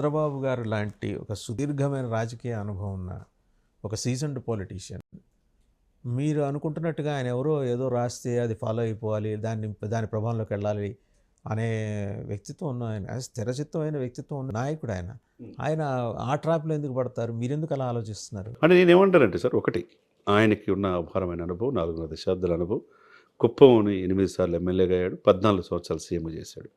చంద్రబాబు గారు లాంటి ఒక సుదీర్ఘమైన రాజకీయ అనుభవం ఉన్న ఒక సీజన్డ్ పొలిటీషియన్ మీరు అనుకుంటున్నట్టుగా ఆయన ఎవరో ఏదో రాస్తే అది ఫాలో అయిపోవాలి, దాని ప్రభావంలోకి వెళ్ళాలి అనే వ్యక్తిత్వం ఉన్న ఆయన, స్థిరచిత్తమైన వ్యక్తిత్వం ఉన్న నాయకుడు ఆయన. ఆయన ఆ ట్రాప్లో ఎందుకు పడతారు? మీరెందుకు అలా ఆలోచిస్తున్నారు? అంటే నేనేమంటానంటే సార్, ఒకటి ఆయనకి ఉన్న అపారమైన అనుభవం, 4.5 దశాబ్దాల అనుభవం. కుప్పంని 8 సార్లు ఎమ్మెల్యేగా అయ్యాడు, 14 సంవత్సరాలు సీఎం చేశాడు.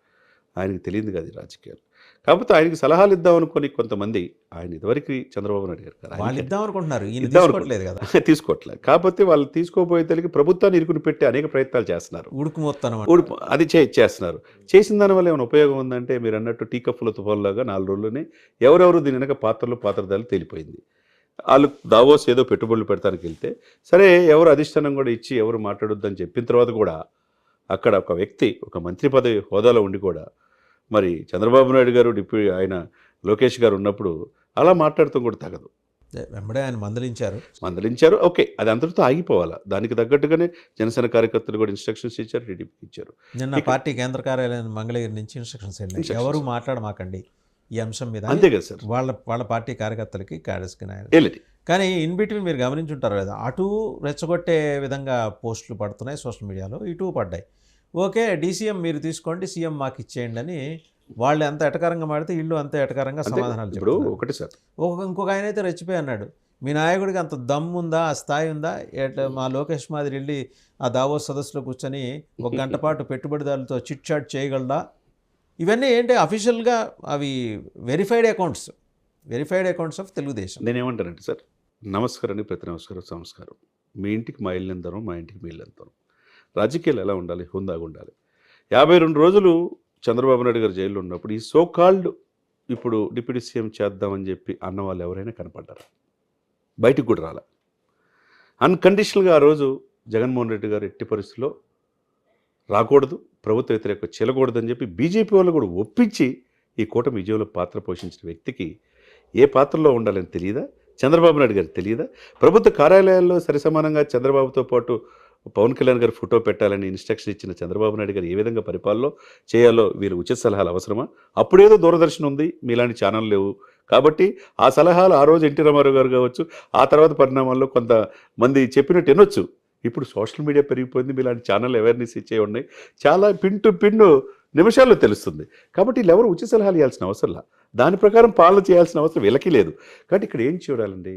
ఆయనకి తెలియదు కాదు ఈ రాజకీయాలు. కాకపోతే ఆయనకి సలహాలు ఇద్దాం అనుకుని కొంతమంది, ఆయన ఇదివరకు చంద్రబాబు నాయుడు గారు కదా, వాళ్ళు ఇద్దాం అనుకుంటున్నారు, ఈయన ఇద్దాం తీసుకోవట్లేదు కదా, తీసుకోవట్లేదు. కాకపోతే వాళ్ళు తీసుకోపోయే తెలికి ప్రభుత్వాన్ని ఇరుకుని పెట్టే అనేక ప్రయత్నాలు చేస్తున్నారు. ఉడుకుమొత్తాను ఊడిపో అది చేస్తున్నారు. చేసిన దానివల్ల ఏమైనా ఉపయోగం ఉందంటే, మీరు అన్నట్టు టీ కప్పుల తుఫాన్లాగా 4 రోజుల్లోనే ఎవరెవరు దీని వెనక పాత్రదారులు తేలిపోయింది. వాళ్ళు దావోస్ ఏదో పెట్టుబడులు పెడతానికి వెళ్తే, సరే ఎవరు అధిష్టానం కూడా ఇచ్చి ఎవరు మాట్లాడొద్దని చెప్పిన తర్వాత కూడా అక్కడ ఒక వ్యక్తి ఒక మంత్రి పదవి హోదాలో ఉండి కూడా, మరి చంద్రబాబు నాయుడు గారు ఆయన లోకేష్ గారు ఉన్నప్పుడు అలా మాట్లాడటం కూడా తగదు. వెంబడే ఆయన మందలించారు. ఓకే, అది అంతటితో ఆగిపోవాలా. దానికి తగ్గట్టుగానే జనసేన కార్యకర్తలు కూడా ఇన్స్ట్రక్షన్స్ ఇచ్చారు, టీడీపీకి ఇచ్చారు. నిన్న పార్టీ కేంద్ర కార్యాలయం మంగళగిరి నుంచి ఇన్స్ట్రక్షన్స్ వెళ్ళాయి, ఎవరు మాట్లాడమాకండి ఈ అంశం మీద. అంతే కదా సార్, వాళ్ళ పార్టీ కార్యకర్తలకి క్యాడర్స్కి. కానీ ఇన్ బిట్వీన్ మీరు గమనించుంటారు కదా, అటు రెచ్చగొట్టే విధంగా పోస్టులు పడుతున్నాయి సోషల్ మీడియాలో, ఇటు పడ్డాయి. ఓకే, డీసీఎం మీరు తీసుకోండి, సీఎం మాకు ఇచ్చేయండి అని వాళ్ళు ఎంత ఎటకారంగా మాడితే వీళ్ళు అంత ఎటకారంగా సమాధానాలు ఇప్పుడు ఒకటి సార్, ఇంకొక ఆయన అయితే రెచ్చిపోయి అన్నాడు, మీ నాయకుడికి అంత దమ్ము ఉందా, ఆ స్థాయి ఉందా, మా లోకేష్ మాదిరి వెళ్ళి ఆ దావోస్ సదస్సులో కూర్చొని 1 గంట పాటు పెట్టుబడిదారులతో చిట్ చాట్ చేయగలడా? ఇవన్నీ ఏంటి అఫీషియల్గా అవి వెరిఫైడ్ అకౌంట్స్ ఆఫ్ తెలుగుదేశం. నేనేమంటానంటే సార్, నమస్కారాన్ని ప్రతి సంస్కారం. మీ ఇంటికి మా ఇల్లు ఎంతనో, మా ఇంటికి మీ ఇల్లు ఎంతనో. రాజకీయాలు ఎలా ఉండాలి? హుందాగా ఉండాలి. 52 రోజులు చంద్రబాబు నాయుడు గారు జైల్లో ఉన్నప్పుడు ఈ సోకాల్డ్ ఇప్పుడు డిప్యూటీ సీఎం చేద్దామని చెప్పి అన్న వాళ్ళు ఎవరైనా కనపడ్డారా? బయటికి కూడా రాలా. అన్కండిషనల్గా ఆ రోజు జగన్మోహన్ రెడ్డి గారు ఎట్టి పరిస్థితుల్లో రాకూడదు, ప్రభుత్వ వ్యతిరేక చెల్లకూడదని చెప్పి బీజేపీ వాళ్ళు కూడా ఒప్పించి ఈ కూటమి విజయంలో పాత్ర పోషించిన వ్యక్తికి ఏ పాత్రలో ఉండాలని తెలియదా? చంద్రబాబు నాయుడు గారికి తెలియదా? ప్రభుత్వ కార్యాలయాల్లో సరిసమానంగా చంద్రబాబుతో పాటు పవన్ కళ్యాణ్ గారు ఫోటో పెట్టాలని ఇన్స్ట్రక్షన్ ఇచ్చిన చంద్రబాబు నాయుడు గారు ఏ విధంగా పరిపాలన చేయాలో వీరు ఉచిత సలహాలు అవసరమా? అప్పుడేదో దూరదర్శన్ ఉంది, మీలాంటి ఛానల్ లేవు కాబట్టి ఆ సలహాలు ఆ రోజు ఎన్టీ రామారావు గారు కావచ్చు, ఆ తర్వాత పరిణామాల్లో కొంతమంది చెప్పినట్టు వినొచ్చు. ఇప్పుడు సోషల్ మీడియా పెరిగిపోయింది, మీలాంటి ఛానల్ అవేర్నెస్ ఇచ్చే ఉన్నాయి, చాలా పిన్ను నిమిషాల్లో తెలుస్తుంది. కాబట్టి వీళ్ళు ఎవరు ఉచిత సలహాలు ఇవ్వాల్సిన అవసరంలా, దాని ప్రకారం పాలన చేయాల్సిన అవసరం వీళ్ళకి లేదు. కాబట్టి ఇక్కడ ఏం చూడాలండి,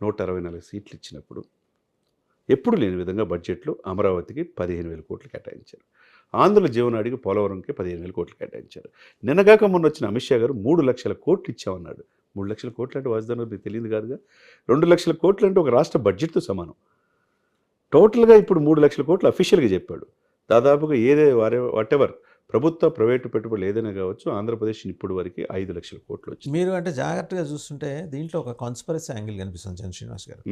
164 సీట్లు ఇచ్చినప్పుడు ఎప్పుడు లేని విధంగా బడ్జెట్లో అమరావతికి 15,000 కోట్లు కేటాయించారు. ఆంధ్రుల జీవనాడికి పోలవరంకి 15,000 కోట్లు కేటాయించారు. నిన్నగాక మొన్న వచ్చిన అమిత్ షా గారు 3 లక్షల కోట్లు ఇచ్చామన్నాడు. 3 లక్షల కోట్లు అంటే వాసుదాను మీకు తెలియదు కాదుగా. 2 లక్షల కోట్లు అంటే ఒక రాష్ట్ర బడ్జెట్తో సమానం. టోటల్గా ఇప్పుడు 3 లక్షల కోట్లు అఫీషియల్గా చెప్పాడు. దాదాపుగా వాటెవర్ ప్రభుత్వ ప్రైవేటు పెట్టుబడులు ఏదైనా కావచ్చు, ఆంధ్రప్రదేశ్ ఇప్పుడు వరకు 5 లక్షల కోట్లు వచ్చింది. మీరు అంటే జాగ్రత్తగా చూస్తుంటే దీంట్లో ఒక కాన్స్పిరసీ యాంగిల్ కనిపిస్తుంది చంద్ర శ్రీనివాస్ గారు.